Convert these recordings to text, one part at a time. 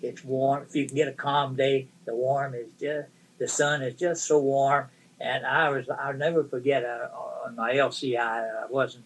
It's warm. If you can get a calm day, the sun is just so warm. And I'll never forget on my LCI, I wasn't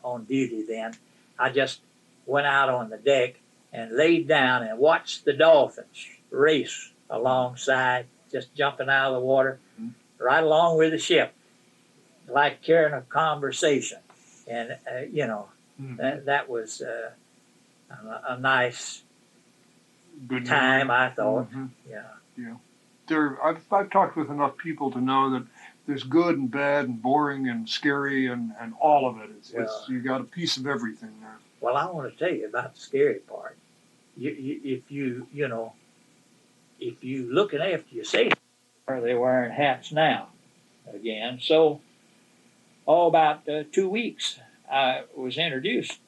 on duty then. I just went out on the deck and laid down and watched the dolphins race alongside, just jumping out of the water, right along with the ship, like carrying a conversation. And, that was a nice Good time, memory. I thought. Yeah. I've talked with enough people to know that there's good and bad and boring and scary and all of it. You got a piece of everything there. Well, I want to tell you about the scary part. If you looking after your safety, are they wearing hats now again? So, about 2 weeks, I was introduced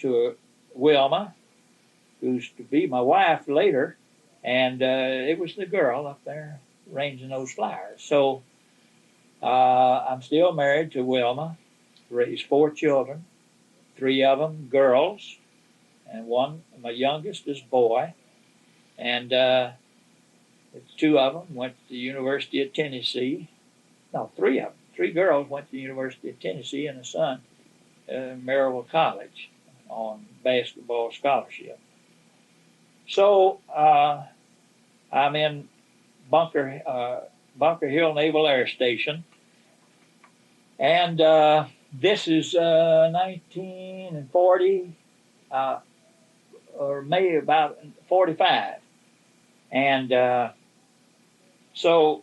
to Wilma, who's to be my wife later, and it was the girl up there arranging those flyers. So I'm still married to Wilma, raised 4 children, 3 of them girls, and my youngest is a boy, and 2 of them went to the University of Tennessee. No, 3 of them. 3 girls went to the University of Tennessee, and a son, Maryville College, on basketball scholarship. So I'm in Bunker Hill Naval Air Station, and this is 1940, or maybe about 45, and so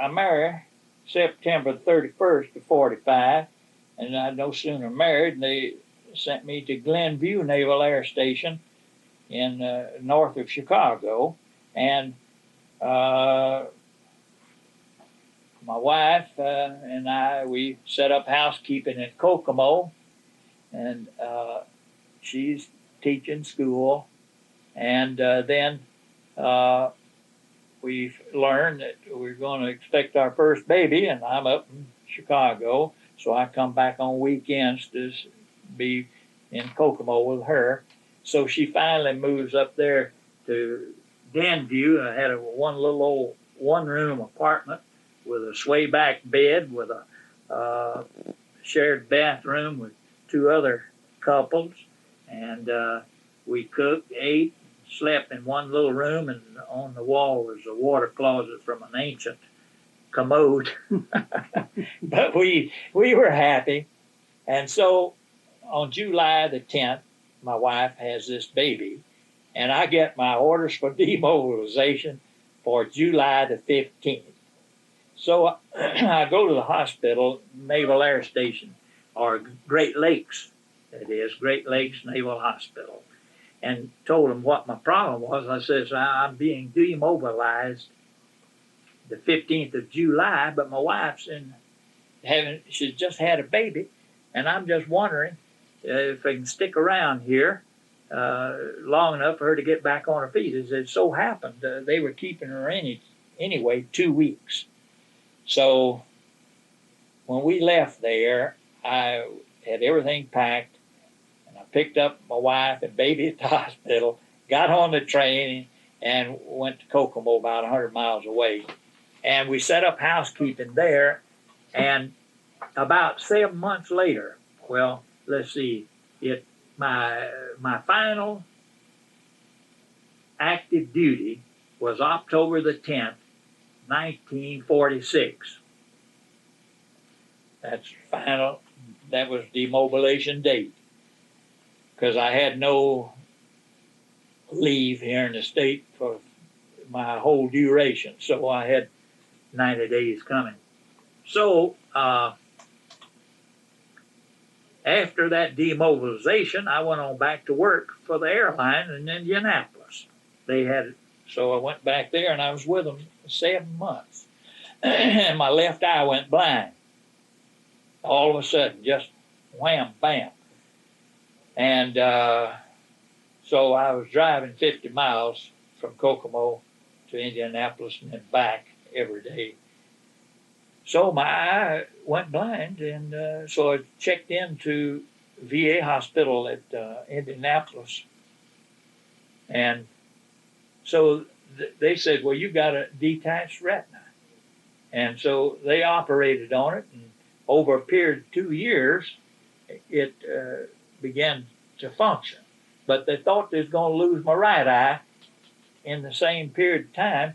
I married September 31st of 45, and I no sooner married, and they sent me to Glenview Naval Air Station in north of Chicago, and my wife and we set up housekeeping in Kokomo, and she's teaching school, and then we learned that we're going to expect our first baby, and I'm up in Chicago, so I come back on weekends to be in Kokomo with her. So she finally moves up there to Denview. I had one little old one-room apartment with a sway-back bed with a shared bathroom with 2 other couples, and we cooked, ate, slept in one little room, and on the wall was a water closet from an ancient commode. But we were happy, and so on July the 10th, my wife has this baby, and I get my orders for demobilization for July the 15th. So I go to the hospital, Naval Air Station, or Great Lakes, it is, Great Lakes Naval Hospital, and told them what my problem was. I says, I'm being demobilized the 15th of July, but my wife's she's just had a baby, and I'm just wondering if I can stick around here long enough for her to get back on her feet. As it so happened, they were keeping her anyway 2 weeks. So when we left there, I had everything packed, and I picked up my wife and baby at the hospital, got on the train, and went to Kokomo, about 100 miles away. And we set up housekeeping there, and about 7 months later, well, let's see, my final active duty was October the 10th, 1946. That's final. That was demobilization date, because I had no leave here in the state for my whole duration, so I had 90 days coming. So after that demobilization, I went on back to work for the airline in Indianapolis. So I went back there, and I was with them 7 months. And my left eye went blind. All of a sudden, just wham, bam. And so I was driving 50 miles from Kokomo to Indianapolis and then back every day. So my eye went blind, and so I checked into VA hospital at Indianapolis. And so they said, well, you got a detached retina. And so they operated on it, and over a period of 2 years, it began to function. But they thought they was going to lose my right eye in the same period of time.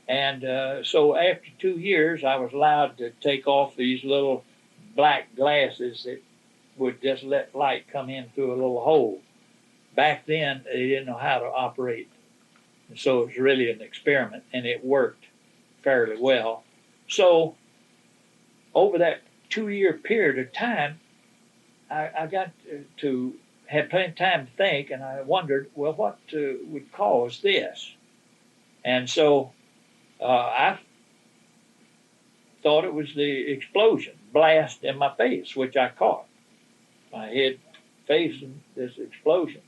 And so after 2 years, I was allowed to take off these little black glasses that would just let light come in through a little hole. Back then, they didn't know how to operate. And so it was really an experiment, and it worked fairly well. So over that 2-year period of time, I got to had plenty of time to think, and I wondered, well, what would cause this? And so I thought it was the explosion, blast in my face, which I caught. My head facing this explosion.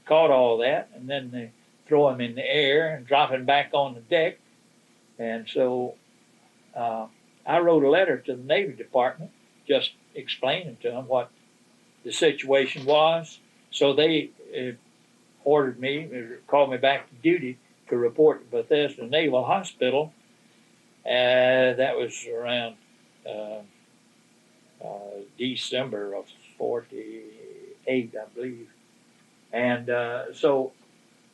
Caught all that, and then they throw him in the air and drop him back on the deck. And so I wrote a letter to the Navy Department just explaining to them what the situation was. So they ordered me, called me back to duty to report to Bethesda Naval Hospital. That was around December of 48, I believe. And so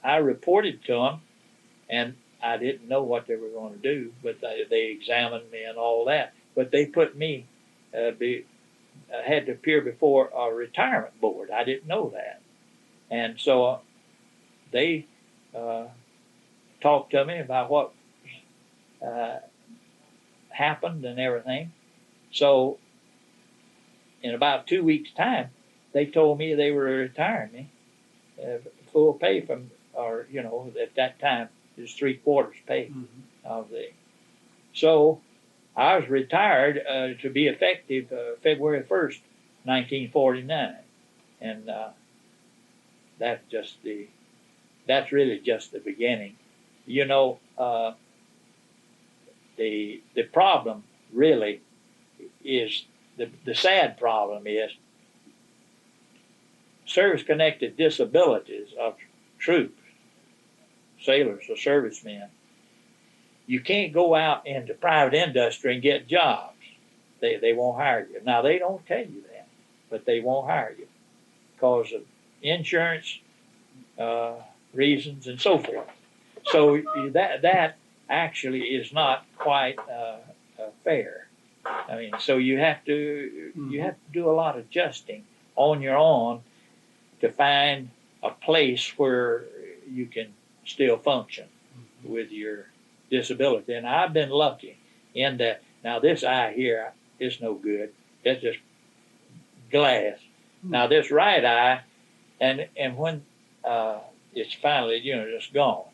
I reported to them, and I didn't know what they were going to do, but they examined me and all that. But they put me, had to appear before a retirement board. I didn't know that. And so they talked to me about what happened and everything. So in about 2 weeks' time, they told me they were retiring me, full pay from, or, you know, at that time, it was 3/4 pay of the. So I was retired to be effective February 1st, 1949. And that's really just the beginning. You know, the problem really is, the sad problem is service-connected disabilities of troops, sailors or servicemen. You can't go out into private industry and get jobs. They won't hire you. Now, they don't tell you that, but they won't hire you because of insurance reasons and so forth. So that actually is not quite fair. I mean, so you have to do a lot of adjusting on your own to find a place where you can still function with your disability. And I've been lucky in that. Now this eye here is no good. It's just glass. Now this right eye, and when it's finally, you know, just gone.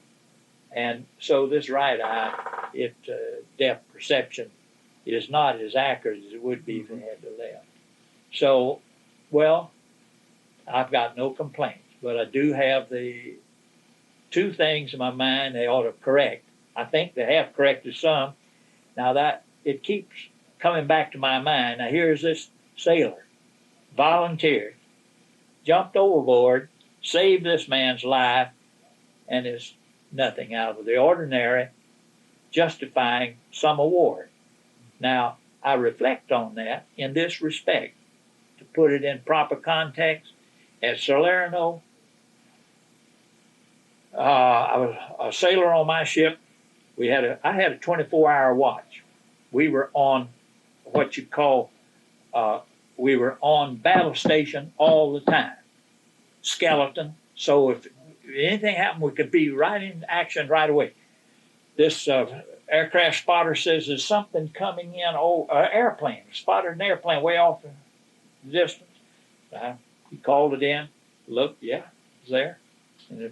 And so this right eye, depth perception is not as accurate as it would be if it had the left. So, well, I've got no complaints, but I do have the two things in my mind they ought to correct. I think they have corrected some. Now that it keeps coming back to my mind. Now here's this sailor, volunteered, jumped overboard, saved this man's life, and is nothing out of the ordinary, justifying some award. Now, I reflect on that in this respect, to put it in proper context. At Salerno, I was a sailor on my ship. I had a 24-hour watch. We were on what you call, we were on battle station all the time, skeleton. So if anything happened, we could be right in action right away. This aircraft spotter says there's something coming in. Airplane. Spotted an airplane way off in the distance. He called it in. Looked, yeah, it's there. And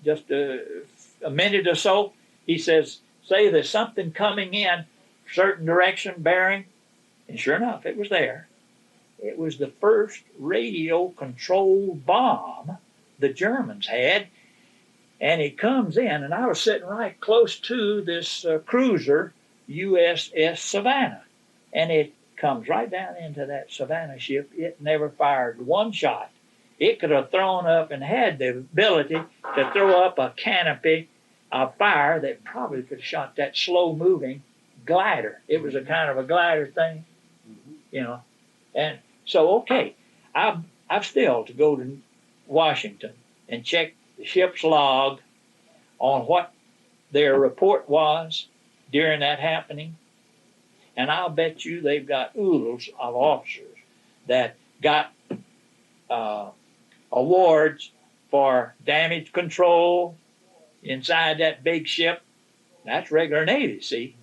just a minute or so, he says, say there's something coming in, certain direction, bearing. And sure enough, it was there. It was the first radio-controlled bomb the Germans had. And it comes in, and I was sitting right close to this cruiser, USS Savannah. And it comes right down into that Savannah ship. It never fired one shot. it could have thrown up and had the ability to throw up a canopy of fire that probably could have shot that slow-moving glider. It was a kind of a glider thing, you know. And so, okay, I've still to go to Washington and check the ship's log on what their report was during that happening. And I'll bet you they've got oodles of officers that got awards for damage control inside that big ship. That's regular Navy, see?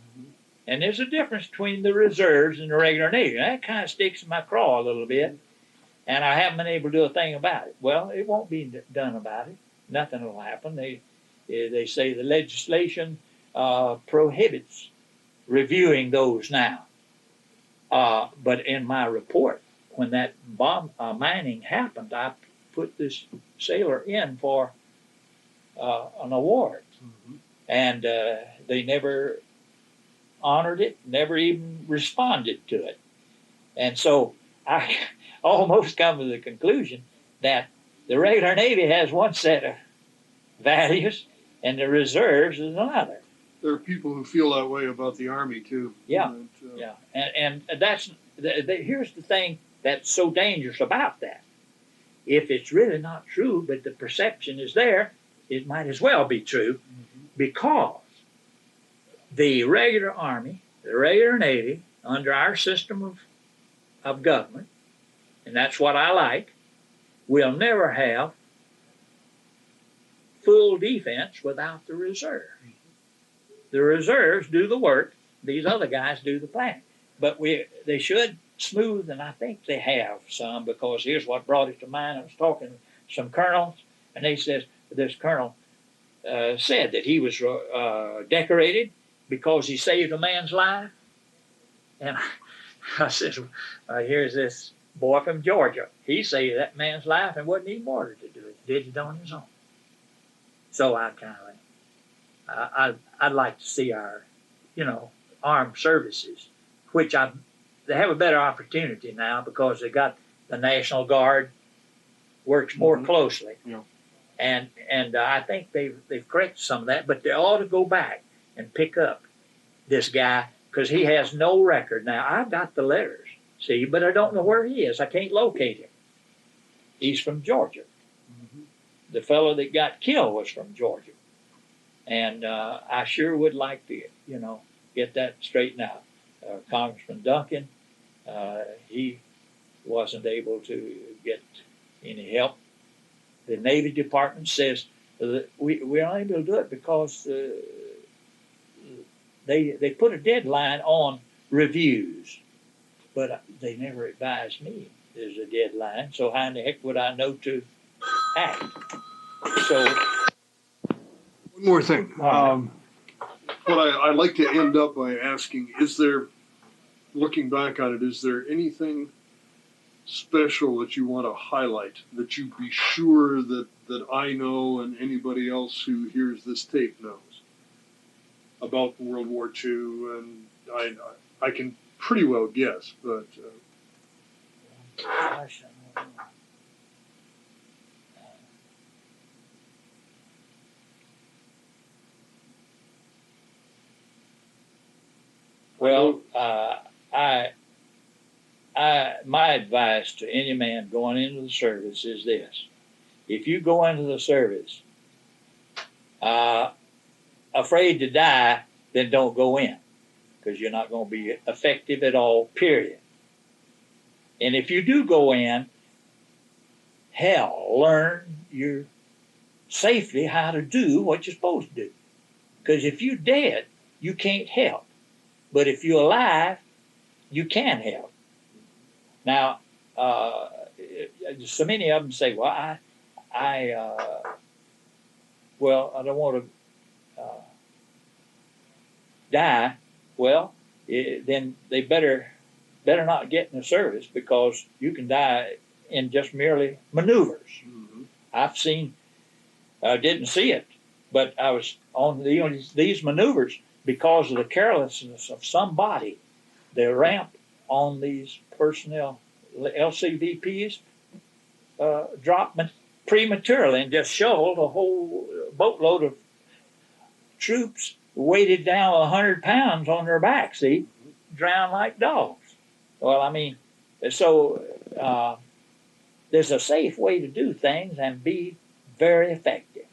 And there's a difference between the reserves and the regular Navy. And that kind of sticks in my craw a little bit. And I haven't been able to do a thing about it. Well, it won't be done about it. Nothing will happen. They say the legislation prohibits reviewing those now. But in my report, when that bomb mining happened, I put this sailor in for an award. And they never honored it, never even responded to it. And so I almost come to the conclusion that the regular Navy has one set of values and the reserves is another. There are people who feel that way about the Army too. Yeah, yeah, and that's here's the thing that's so dangerous about that. If it's really not true, but the perception is there, it might as well be true, because the regular Army, the regular Navy, under our system of government, and that's what I like, will never have full defense without the reserve. The reserves do the work. These other guys do the planning. But they should smooth, and I think they have some, because here's what brought it to mind. I was talking to some colonels, and they says this colonel said that he was decorated because he saved a man's life. And I says, here's this boy from Georgia. He saved that man's life and wasn't even ordered to do it. He did it on his own. So I kind of, I'd like to see our, armed services, which they have a better opportunity now because they got the National Guard works more closely. Yeah. And I think they've corrected some of that, but they ought to go back and pick up this guy, because he has no record. Now, I've got the letters, see, but I don't know where he is. I can't locate him. He's from Georgia. The fellow that got killed was from Georgia. And I sure would like to, get that straightened out. Congressman Duncan, he wasn't able to get any help. The Navy Department says that we're unable to do it because they put a deadline on reviews, but they never advised me there's a deadline. So how in the heck would I know to act? So one more thing. What I'd like to end up by asking, is there, looking back on it, is there anything special that you want to highlight, that you be sure that I know and anybody else who hears this tape knows about World War II? And I can pretty well guess, but gosh, I don't know. Well, my advice to any man going into the service is this: if you go into the service afraid to die, then don't go in, because you're not going to be effective at all, period. And if you do go in, learn your safely how to do what you're supposed to do. Because if you're dead, you can't help. But if you're alive, you can help. Now, so many of them say, well, I don't want to die. Well, then they better not get in the service, because you can die in just merely maneuvers. I've seen, didn't see it, but I was on these maneuvers because of the carelessness of somebody. The ramp on these personnel LCVPs dropped prematurely and just shoveled a whole boatload of troops weighted down 100 pounds on their backs, see, drowned like dogs. Well, I mean, so there's a safe way to do things and be very effective.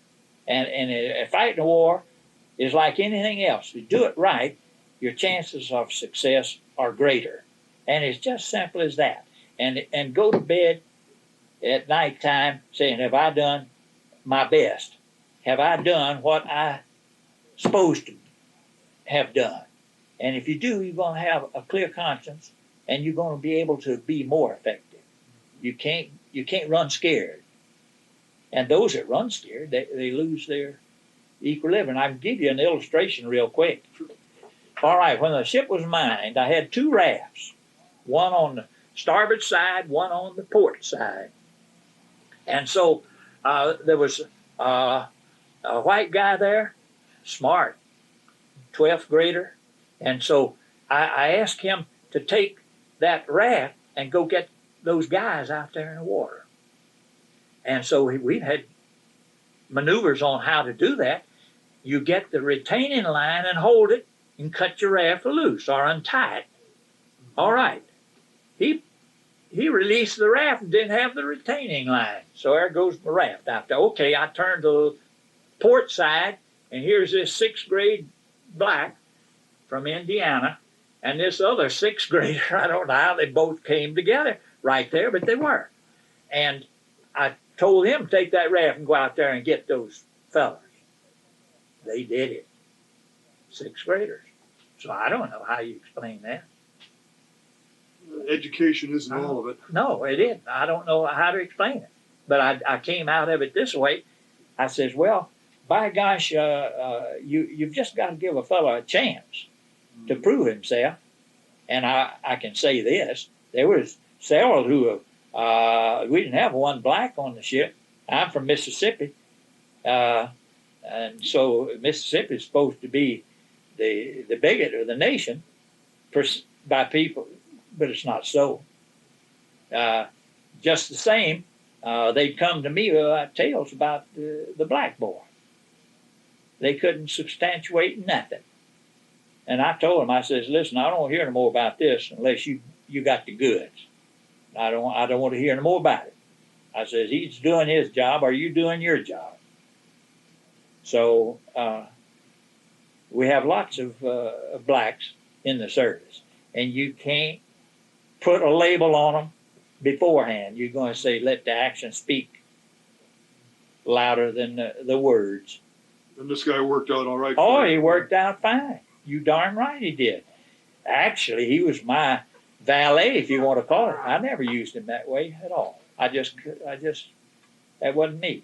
And fighting a war is like anything else. If you do it right, your chances of success are greater. And it's just simple as that. And go to bed at nighttime saying, have I done my best? Have I done what I supposed to have done? And if you do, you're going to have a clear conscience and you're going to be able to be more effective. You can't run scared. And those that run scared, they lose their equilibrium. I can give you an illustration real quick. All right, when the ship was mined, I had two rafts, one on the starboard side, one on the port side. And so there was a white guy there, smart, 12th grader. And so I asked him to take that raft and go get those guys out there in the water. And so we've had maneuvers on how to do that. You get the retaining line and hold it and cut your raft loose or untie it. All right. He released the raft and didn't have the retaining line. So there goes the raft out there. Okay, I turned to the port side, and here's this 6th grade black from Indiana, and this other 6th grader. I don't know how they both came together right there, but they were. And I told him to take that raft and go out there and get those fellas. They did it. 6th graders. So I don't know how you explain that. Education isn't all of it. No, it isn't. I don't know how to explain it. But I came out of it this way. I says, well, by gosh, you've just got to give a fellow a chance to prove himself. And I can say this. There was several who, we didn't have one black on the ship. I'm from Mississippi. And so Mississippi is supposed to be the bigot of the nation by people, but it's not so. Just the same, they'd come to me with tales about the black boy. They couldn't substantiate nothing. And I told them, I says, listen, I don't want to hear no more about this unless you got the goods. I don't want to hear no more about it. I says, he's doing his job. Are you doing your job? So we have lots of blacks in the service, and you can't put a label on them beforehand. You're going to say, let the action speak louder than the words. And this guy worked out all right. Oh, he worked out fine. You darn right he did. Actually, he was my valet, if you want to call it. I never used him that way at all. I just that wasn't me.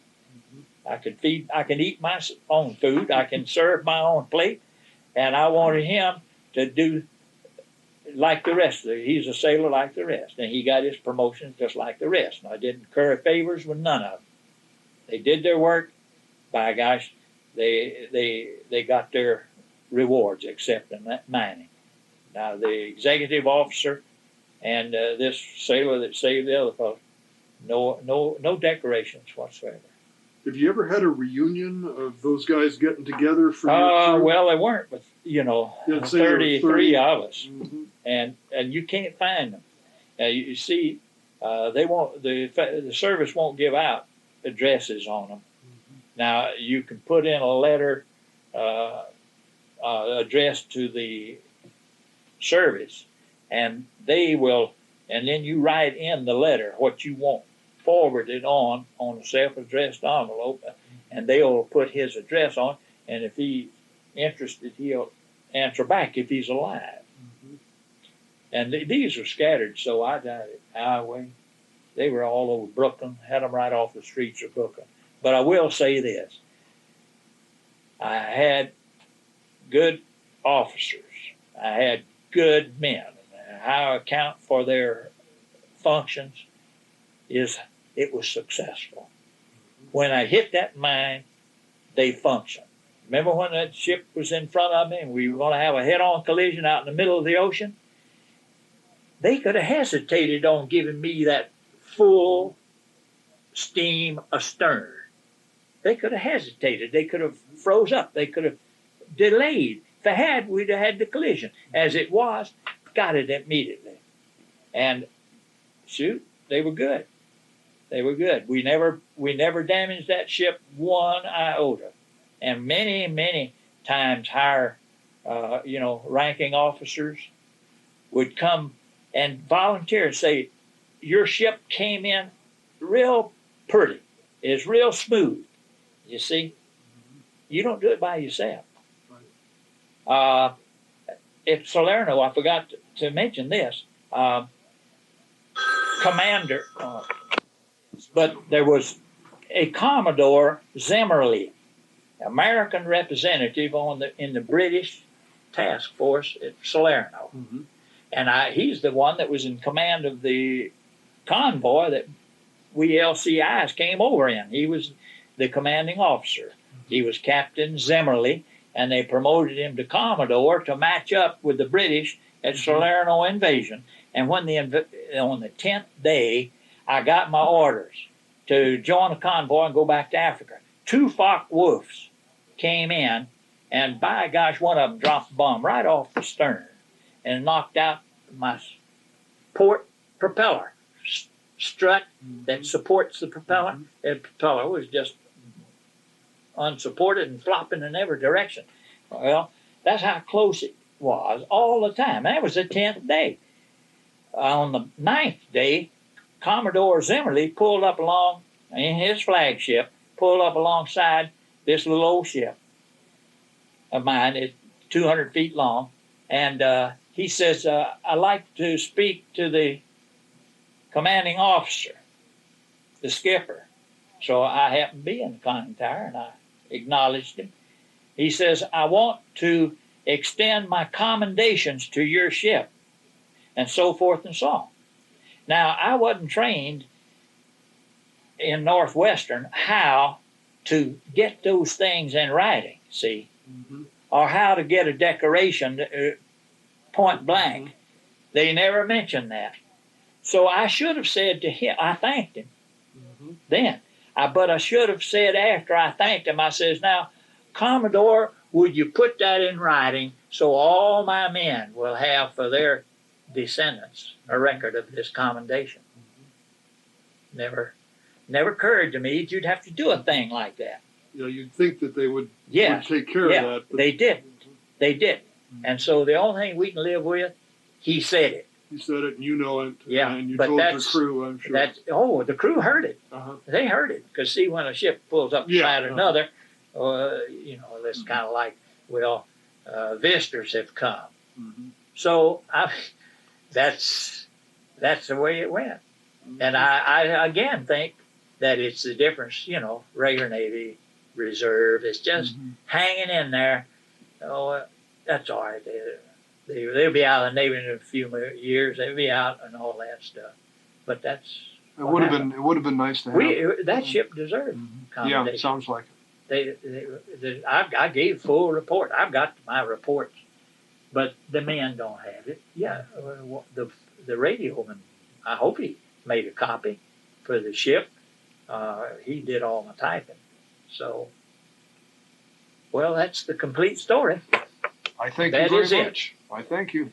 I can eat my own food. I can serve my own plate. And I wanted him to do like the rest of it. He's a sailor like the rest. And he got his promotions just like the rest. And I didn't curry favors with none of them. They did their work. By gosh, they got their rewards, except in that mining. Now, the executive officer and this sailor that saved the other fellow, no decorations whatsoever. Have you ever had a reunion of those guys getting together for your well, they weren't, but 33 of us, and you can't find them. You see, they won't. The service won't give out addresses on them. Now you can put in a letter addressed to the service, and they will, and then you write in the letter what you want forwarded on a self-addressed envelope, and they'll put his address on, and if he's interested, he'll answer back if he's alive. And these are scattered, so I got it highway. They were all over Brooklyn, had them right off the streets of Brooklyn. But I will say this. I had good officers. I had good men. How I account for their functions is it was successful. When I hit that mine, they functioned. Remember when that ship was in front of me and we were going to have a head-on collision out in the middle of the ocean? They could have hesitated on giving me that full steam astern. They could have hesitated. They could have froze up. They could have delayed. If they had, we'd have had the collision. As it was, got it immediately. And shoot, they were good. They were good. We never damaged that ship one iota. And many times higher, ranking officers would come and volunteer and say, your ship came in real pretty. It's real smooth. You see? You don't do it by yourself. At Salerno, I forgot to mention this. Commander, but there was a Commodore Zimmerly, American representative in the British task force at Salerno. Mm-hmm. And he's the one that was in command of the convoy that we LCIs came over in. He was the commanding officer. He was Captain Zimmerly, and they promoted him to Commodore to match up with the British at Salerno invasion. And when on the 10th day, I got my orders to join the convoy and go back to Africa. 2 Focke-Wulfs came in, and by gosh, one of them dropped a bomb right off the stern and knocked out my port propeller strut that supports the propeller. The propeller was just unsupported and flopping in every direction. Well, that's how close it was all the time. That was the 10th day. On the 9th day, Commodore Zimmerly pulled up along in his flagship, pulled up alongside this little old ship of mine. It's 200 feet long. And he says, I'd like to speak to the commanding officer, the skipper. So I happened to be in the conning tower, and I acknowledged him. He says, I want to extend my commendations to your ship, and so forth and so on. Now, I wasn't trained in Northwestern how to get those things in writing, see, or how to get a decoration point blank. They never mentioned that. So I should have said to him, I thanked him then. But I should have said after I thanked him, I says, now, Commodore, would you put that in writing so all my men will have for their descendants a record of this commendation? Never occurred to me that you'd have to do a thing like that. Yeah, you'd think that they would take care of that. But they didn't. They didn't. And so the only thing we can live with, he said it. He said it, and you know it. Yeah, and you but told the crew, I'm sure. The crew heard it. They heard it. Because, see, when a ship pulls up beside another, it's kind of like, visitors have come. So that's the way it went. And I again think that it's the difference, regular Navy, reserve. It's just hanging in there. That's all right. They'll be out of the Navy in a few years. They'll be out and all that stuff. But that's it would have been nice to have. That ship deserved commendation. Yeah, it sounds like it. I gave full report. I've got my reports, but the men don't have it. Yeah, the radioman, I hope he made a copy for the ship. He did all my typing. So, well, that's the complete story. I thank you very much. I thank you.